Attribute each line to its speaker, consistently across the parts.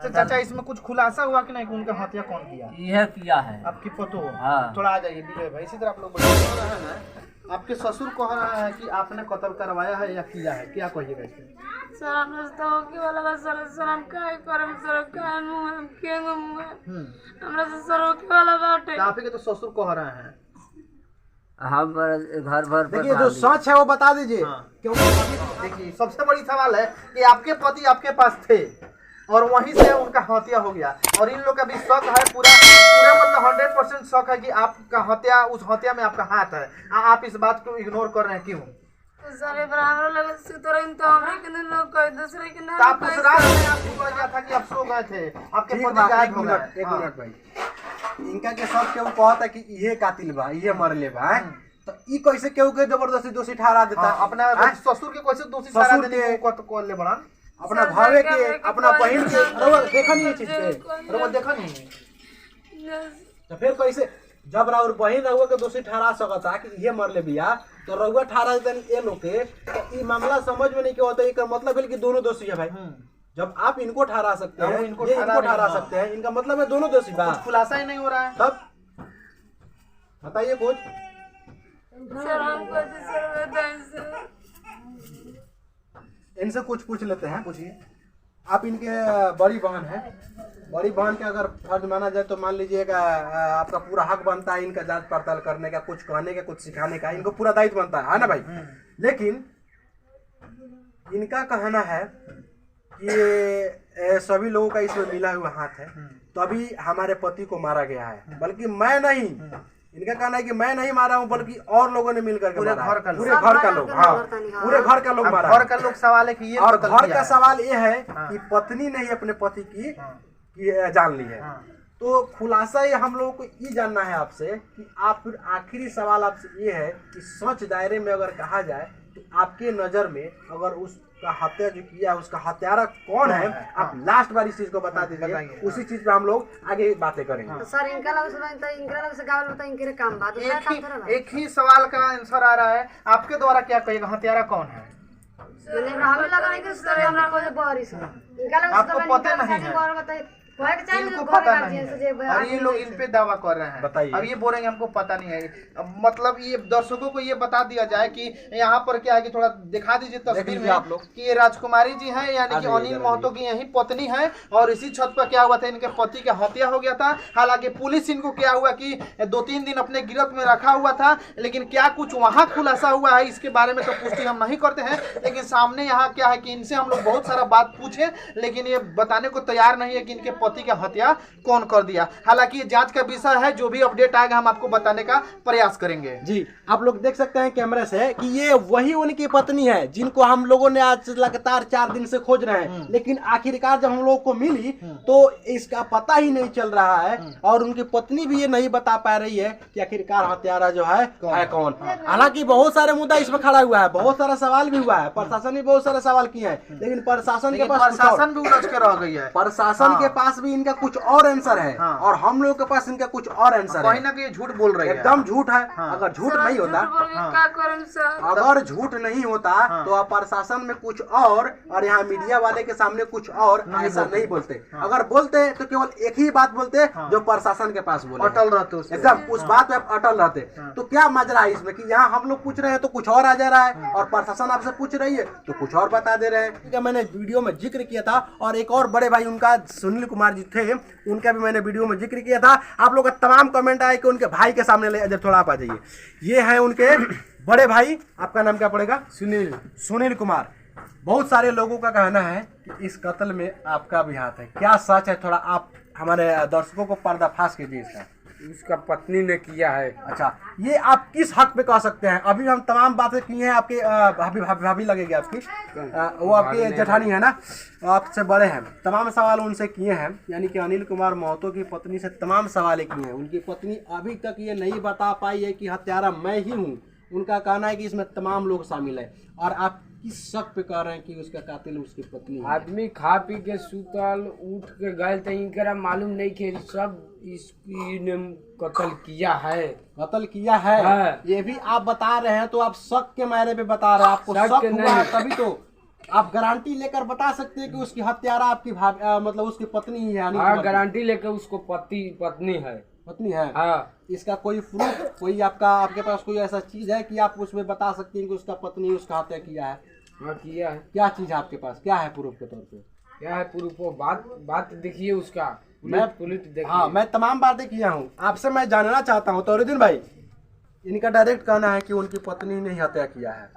Speaker 1: चाचा इसमें कुछ खुलासा हुआ कि नहीं कि उनका हत्या कौन किया?
Speaker 2: यह किया है
Speaker 1: आपकी पतो?
Speaker 2: हाँ।
Speaker 1: थोड़ा आ जाइए विजय भाई, इसी तरह आप लोग बता रहे हैं। आपके ससुर कह रहा है कि आपने कत्ल करवाया है या किया है, क्या कहिएगा इसमें?
Speaker 3: सर हम रास्ता होके वाला बस सर हम काहे करम सर काहे मुंह हम के मुंह हमरा से सर होके वाला बाटे।
Speaker 1: आप ही के तो ससुर कह रहे हैं।
Speaker 2: हम घर भर
Speaker 4: देखिए जो सच है वो बता दीजिए।
Speaker 1: क्योंकि देखिए सबसे बड़ी सवाल है कि आपके पति आपके पास थे और वहीं से उनका हत्या हो गया, और इन लोग का भी शक है पूरा मतलब 100% शक है कि आपका हत्या, उस हत्या में आपका हाथ है। आप इस बात को इग्नोर कर रहे हैं, क्यों?
Speaker 3: सारे बराबर लगे से तो इन तो हमरे के दिन लोग कोई दूसरे के नाम
Speaker 1: आप उस रात में आपको कहा गया था कि आप सो गए थे, आपके पति गायब हो गए।
Speaker 4: एक मिनट भाई, इनका के सब केहू कहता कि ये कातिल बा, ये मरले बा, तो ई कैसे केहू के जबरदस्ती दोषी ठहरा देता?
Speaker 1: अपना ससुर के कैसे दोषी ठहरा देने को को ले बड़न?
Speaker 4: अपना भावे के, अपना बहन के, रउआ देखा नहीं ये चीज के?
Speaker 1: रउआ देखा नहीं?
Speaker 4: तो फिर कैसे जब राउर बहन रउआ के दोषी ठहरा सकता कि ये मरले बिया, तो रउआ ठहरा देते ये लोग के, तो ई मामला समझ में नहीं के होता। इसका मतलब है कि दोनों दोषी है भाई। जब आप इनको ठहरा सकते हैं, इनको ठहरा सकते हैं, इनका मतलब है दोनों दोषी बा।
Speaker 1: कुछ खुलासा ही नहीं हो रहा है।
Speaker 4: तब बताइए कुछ।
Speaker 3: सर हमको सर बताइए
Speaker 4: इनसे कुछ पूछ लेते हैं, पूछिए। आप इनके बड़ी बहन है, बड़ी बहन के अगर फर्ज माना जाए तो मान लीजिएगा आपका पूरा हक बनता है इनका जांच पड़ताल करने का, कुछ कहने का, कुछ सिखाने का, इनको पूरा दायित्व बनता है ना भाई? लेकिन इनका कहना है कि सभी लोगों का इसमें मिला हुआ हाथ है, तभी हमारे पति को मारा गया है। बल्कि मैं नहीं, इनका कहना है कि मैं नहीं मारा हूं, बल्कि और लोगों ने मिलकर पूरे घर का लोग, हाँ पूरे घर का लोग मारा।
Speaker 1: घर का लोग सवाल है कि ये,
Speaker 4: और घर का सवाल ये है कि पत्नी ने ही अपने पति की जान ली है। तो खुलासा ये हम लोगों को ये जानना है आपसे कि आप, फिर आखिरी सवाल आपसे ये है कि सच दायरे में अगर कहा जाए तो आपके नजर में अगर उसका हत्या जो किया उसका हत्यारा कौन है, आप लास्ट बार इस चीज को बता दीजिए, उसी चीज पे हम लोग आगे बातें करेंगे।
Speaker 5: तो सर इनका लगे से इनका लगे से गावल बता इनके काम बात
Speaker 1: एक ही सवाल का आंसर आ रहा है, आपके द्वारा क्या कहेगा हत्यारा कौन है?
Speaker 5: मैंने हमें लगा नहीं कि सर हमरा कोई बारिश इनका लगे
Speaker 1: आपको पता नहीं है, इनको पता नहीं है, और ये लोग इन पे दावा कर रहे हैं।
Speaker 4: बताइए।
Speaker 1: अब ये बोलेंगे हमको पता नहीं है। मतलब ये दर्शकों को ये बता दिया जाए कि यहाँ पर क्या है कि थोड़ा दिखा दीजिए तस्वीर में
Speaker 4: आप लोग
Speaker 1: कि ये राजकुमारी जी हैं, यानी कि अनिल महतो की यही पत्नी है, और इसी छत पर क्या हुआ था, इनके पति का हत्या हो गया था। हालांकि पुलिस इनको क्या हुआ कि 2-3 दिन अपने गिरफ्त में रखा हुआ था, लेकिन क्या कुछ वहाँ खुलासा हुआ है इसके बारे में तो पुष्टि हम नहीं करते हैं। लेकिन सामने यहाँ क्या है कि इनसे हम लोग बहुत सारा बात पूछे, लेकिन ये बताने को तैयार नहीं है कि इनके पति का हत्या कौन कर दिया। हालांकि ये जांच का विषय है, जो भी अपडेट आएगा हम आपको बताने का प्रयास करेंगे।
Speaker 4: जी आप लोग देख सकते हैं कैमरे से कि ये वही उनकी पत्नी है जिनको हम लोगों ने आज लगातार 4 दिन से खोज रहे हैं, लेकिन आखिरकार जब हम लोगों को मिली तो इसका पता ही नहीं चल रहा है, और उनकी पत्नी भी ये नहीं बता पा रही है कि आखिरकार हत्यारा जो है कौन। हालांकि बहुत सारे मुद्दा इसमें खड़ा हुआ है, बहुत सारा सवाल भी हुआ है, प्रशासन ने बहुत सारे सवाल किए हैं, लेकिन प्रशासन के पास
Speaker 1: प्रशासन भी उलझ के रह गई है।
Speaker 4: प्रशासन के पास भी इनका कुछ और आंसर है, और हम लोगों के पास इनका कुछ और आंसर है।
Speaker 1: कहीं ना कहीं झूठ बोल रही है,
Speaker 4: एकदम झूठ है। अगर झूठ नहीं होता, अगर झूठ नहीं होता तो आप प्रशासन में कुछ और यहाँ मीडिया वाले के सामने कुछ और ऐसा नहीं बोलते। अगर बोलते तो केवल एक ही बात बोलते जो प्रशासन के पास बोले,
Speaker 1: अटल रहते,
Speaker 4: एकदम उस बात पे अटल रहते। तो क्या मजरा है इसमें कि यहाँ हम लोग पूछ रहे हैं तो कुछ और आ जा रहा है, और प्रशासन आपसे पूछ रही है तो कुछ और बता दे रहे हैं। मैंने वीडियो में जिक्र किया था, और एक और बड़े भाई उनका सुनील कुमार जी थे, उनका भी मैंने वीडियो में जिक्र किया था। आप लोग का तमाम कमेंट आए कि उनके भाई के सामने ले, थोड़ा आप आ जाइए। ये है उनके बड़े भाई, आपका नाम क्या पड़ेगा? सुनील कुमार। बहुत सारे लोगों का कहना है कि इस कत्ल में आपका भी हाथ है, क्या सच है? थोड़ा आप हमारे दर्शकों को पर्दाफाश कीजिए इसका।
Speaker 6: उसका पत्नी ने किया है।
Speaker 4: अच्छा, ये आप किस हक पे कह सकते हैं? अभी हम तमाम बातें की हैं, आपके भाभी लगेगी आपकी, वो आपकी जेठानी है ना, आपसे बड़े हैं, तमाम सवाल उनसे किए हैं। यानी कि अनिल कुमार महतो की पत्नी से तमाम सवाल किए हैं। उनकी पत्नी अभी तक ये नहीं बता पाई है कि हत्यारा मैं ही हूँ। उनका कहना है कि इसमें तमाम लोग शामिल है, और आप किस शक पे कह रहे हैं कि उसका कातिल उसकी पत्नी है?
Speaker 6: आदमी खा पी के सुतल उठ के गए तो इनकरा मालूम नहीं कि सब इसकी ने कत्ल किया है।
Speaker 4: कत्ल किया है,
Speaker 6: हाँ।
Speaker 4: ये भी आप बता रहे हैं, तो आप शक के मारे पे बता रहे हैं, आपको शक हुआ है तभी तो आप गारंटी लेकर बता सकते हैं कि उसकी हत्यारा आपकी मतलब उसकी पत्नी ही है यानी
Speaker 6: हाँ
Speaker 4: कि
Speaker 6: गारंटी लेके उसको पत्नी है।
Speaker 4: पत्नी है।
Speaker 6: हाँ
Speaker 4: इसका कोई प्रूफ कोई आपके पास कोई ऐसा चीज है कि आप उसमें बता सकते हैं कि उसका पत्नी उसका हत्या किया है?
Speaker 6: हाँ किया है।
Speaker 4: क्या चीज है आपके पास, क्या है प्रूफ के तौर पे?
Speaker 6: क्या है प्रूफ? वो बात देखिए उसका, पुलिस देखिए।
Speaker 4: हाँ मैं तमाम बातें किया हूँ, आपसे मैं जानना चाहता हूँ तौरीदीन भाई, इनका डायरेक्ट कहना है कि उनकी पत्नी ने ही हत्या किया है।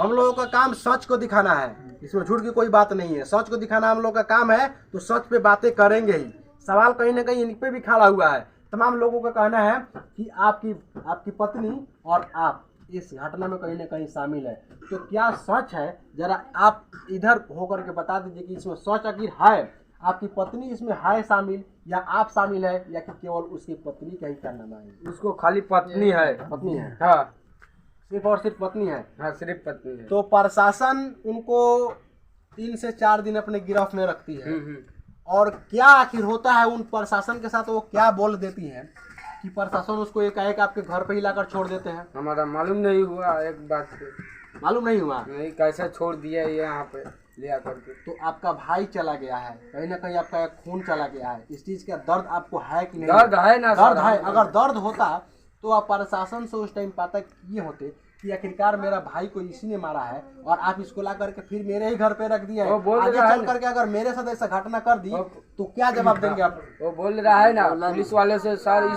Speaker 4: हम लोगों का काम सच को दिखाना है, इसमें झूठ की कोई बात नहीं है, सच को दिखाना हम लोग का काम है, तो सच पे बातें करेंगे ही। सवाल कहीं ना कहीं इन पे भी खड़ा हुआ है। तमाम लोगों का कहना है कि आपकी पत्नी और आप इस घटना में कहीं ना कहीं शामिल है, तो क्या सच है? जरा आप इधर होकर के बता दीजिए कि इसमें सच आखिर है, आपकी पत्नी इसमें है शामिल या आप शामिल है, या कि केवल उसकी पत्नी का ही कारनामा है?
Speaker 6: उसको खाली पत्नी है।
Speaker 4: पत्नी है,
Speaker 6: हाँ
Speaker 4: सिर्फ और सिर्फ पत्नी है।
Speaker 6: हाँ सिर्फ पत्नी है।
Speaker 4: तो प्रशासन उनको 3 से 4 दिन अपने गिरफ्त में रखती है, और क्या आखिर होता है उन प्रशासन के साथ? वो क्या बोल देती है कि प्रशासन उसको एकाएक आपके घर पे ही लाकर छोड़ देते हैं?
Speaker 6: हमारा मालूम नहीं हुआ एक बात से।
Speaker 4: मालूम नहीं हुआ?
Speaker 6: नहीं, कैसे छोड़ दिया ये यहाँ पे ले आकर के।
Speaker 4: तो आपका भाई चला गया है, कहीं ना कहीं आपका एक खून चला गया है, इस चीज का दर्द आपको है कि नहीं?
Speaker 6: दर्द है ना,
Speaker 4: दर्द
Speaker 6: सर।
Speaker 4: है। अगर दर्द होता तो आप प्रशासन से उस टाइम पता किए होते कि आखिरकार मेरा भाई को इसी ने मारा है, और आप इसको ला करके फिर मेरे ही घर पे रख दिया है।
Speaker 6: वो बोल
Speaker 4: आगे
Speaker 6: रहा है
Speaker 4: चल करके अगर मेरे साथ ऐसा घटना कर दी तो क्या जवाब देंगे आप?
Speaker 6: वो बोल रहा है ना पुलिस वाले से, सर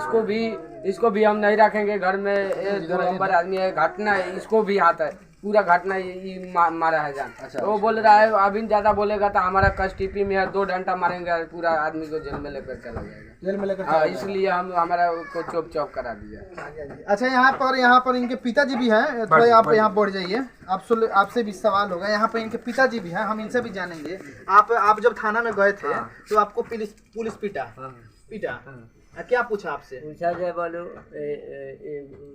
Speaker 6: इसको भी हम नहीं रखेंगे घर में, ये 2 नंबर आदमी है, घटना है, इसको भी आता है, पूरा घटना ये मारा है जान। तो वो बोल रहा है अभी ज्यादा बोलेगा तो हमारा कस्टडीपी में है, 2 घंटा मारेंगे, पूरा आदमी को जेल में लेकर चला जाएगा।
Speaker 4: जेल में लेकर
Speaker 6: हाँ, इसलिए हम हमारा को चौप करा दिया।
Speaker 1: अच्छा, यहाँ पर इनके पिताजी भी हैं, थोड़ा आप यहाँ बढ़ जाइए, आपसे भी सवाल होगा। यहाँ पर इनके पिताजी भी हैं, हम इनसे भी जानेंगे। आप जब थाना में गए थे तो आपको पुलिस पीटा? क्या पूछा आपसे?
Speaker 2: पूछा जाए बोलो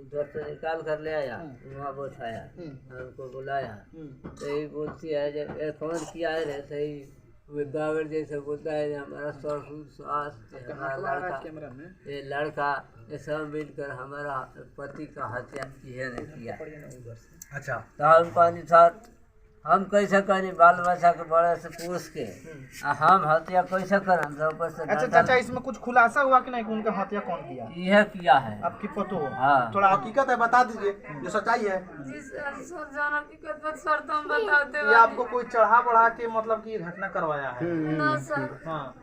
Speaker 2: घर से निकाल कर ले आया, वहाँ बैठाया, हमको बुलाया, तो यही बोलती है जो फोन किया है रे, सही गागर जैसे बोलता है हमारा ससुर सास हमारा लड़का, ये लड़का ये सब मिलकर हमारा पति का हत्या किए ने किया।
Speaker 4: अच्छा,
Speaker 2: तो हम कहनी सर हम कैसे करी, बाल बच्चा के बड़े से पूछ के हम हत्या कैसे करम?
Speaker 1: अच्छा चाचा, इसमें कुछ खुलासा हुआ कि नहीं कि उनका हत्या कौन किया?
Speaker 2: यह किया है
Speaker 1: आपकी पतो हो?
Speaker 2: हाँ।
Speaker 4: थोड़ा हकीकत है बता दीजिए, जो सच्चाई है।
Speaker 3: जी सर, जान हकीकत बात सर तो हम बताते
Speaker 1: ये आपको कोई बढ़ा के मतलब कि घटना करवाया है?
Speaker 3: ना सर।
Speaker 1: हाँ,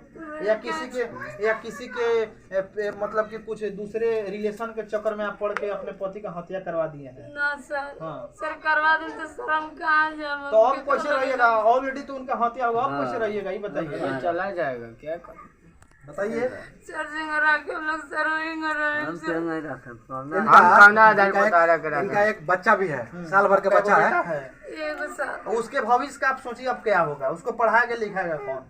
Speaker 1: या किसी के मतलब कि कुछ दूसरे रिलेशन के चक्कर में आप पड़ के अपने पति का हत्या करवा दिए हैं?
Speaker 3: ना सर।
Speaker 1: हाँ।
Speaker 3: सर करवा दें तो सर हम कहाँ जाए?
Speaker 1: तो अब कैसे रहिएगा? ऑलरेडी तो उनका हत्या हुआ, अब कैसे रहिएगा ये बताइए।
Speaker 6: चला जाएगा क्या
Speaker 4: बताइए।
Speaker 3: सर सिंगरा के हम लोग सर
Speaker 2: हम क्यों नहीं रखे?
Speaker 4: इनका एक बच्चा भी है, साल भर का बच्चा है।
Speaker 3: एगो सर।
Speaker 1: उसके भविष्य का आप सोचिए अब क्या होगा? उसको पढ़ाएगा लिखाएगा कौन?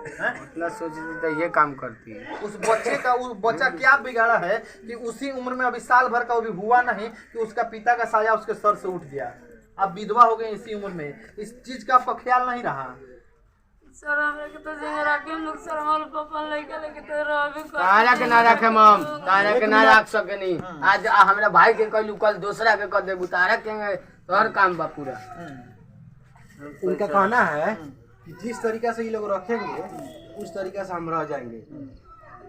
Speaker 6: इतना सोचती तो ये काम करती है।
Speaker 1: उस बच्चा क्या बिगाड़ा है कि उसी उम्र में, अभी साल भर का वो भी हुआ नहीं कि उसका पिता का साया उसके सर से उठ गया, अब विधवा हो गई इसी उम्र में। इस चीज का आपका ख्याल नहीं रहा?
Speaker 3: सर हमरा के तो सिंगरा के हम लोग सर हमारे पापा लेके तो रह भी
Speaker 6: तारा के ना रखे मम, तारा के ना रख सके नहीं। आज हमरा भाई के कहलू, कल दूसरा के कर देबू, तारा के तोहर काम बा पूरा।
Speaker 4: उनका कहना है कि जिस तरीका से ये लोग रखेंगे उस तरीका से हम रह जाएंगे।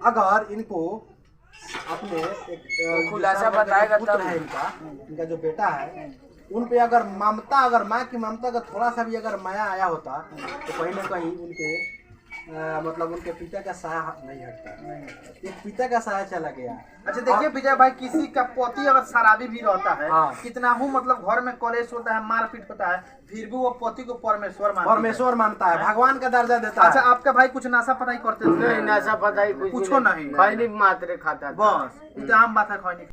Speaker 4: अगर इनको अपने एक
Speaker 6: खुलासा बताएगा
Speaker 4: पुत्र
Speaker 6: तब
Speaker 4: है इनका जो बेटा है, उन पे अगर ममता, अगर माँ की ममता का थोड़ा सा भी अगर माया आया होता तो कहीं ना कहीं उनके मतलब उनके पिता का साया नहीं हटता, एक पिता का साया चला गया।
Speaker 1: अच्छा देखिए विजय भाई, किसी का पति अगर शराबी भी रहता है,
Speaker 4: हाँ।
Speaker 1: कितना हो मतलब घर में कलेश होता है, मारपीट होता है, फिर भी वो पति को परमेश्वर
Speaker 4: मानता है, भगवान का दर्जा देता है।
Speaker 1: अच्छा, आपका भाई कुछ नशा पताई करते थे?
Speaker 6: नहीं, नशा पता ही कुछ
Speaker 1: कुछो नहीं,
Speaker 6: खैनी मात्र खाता था।
Speaker 1: बस इतना आम बात है खैनी।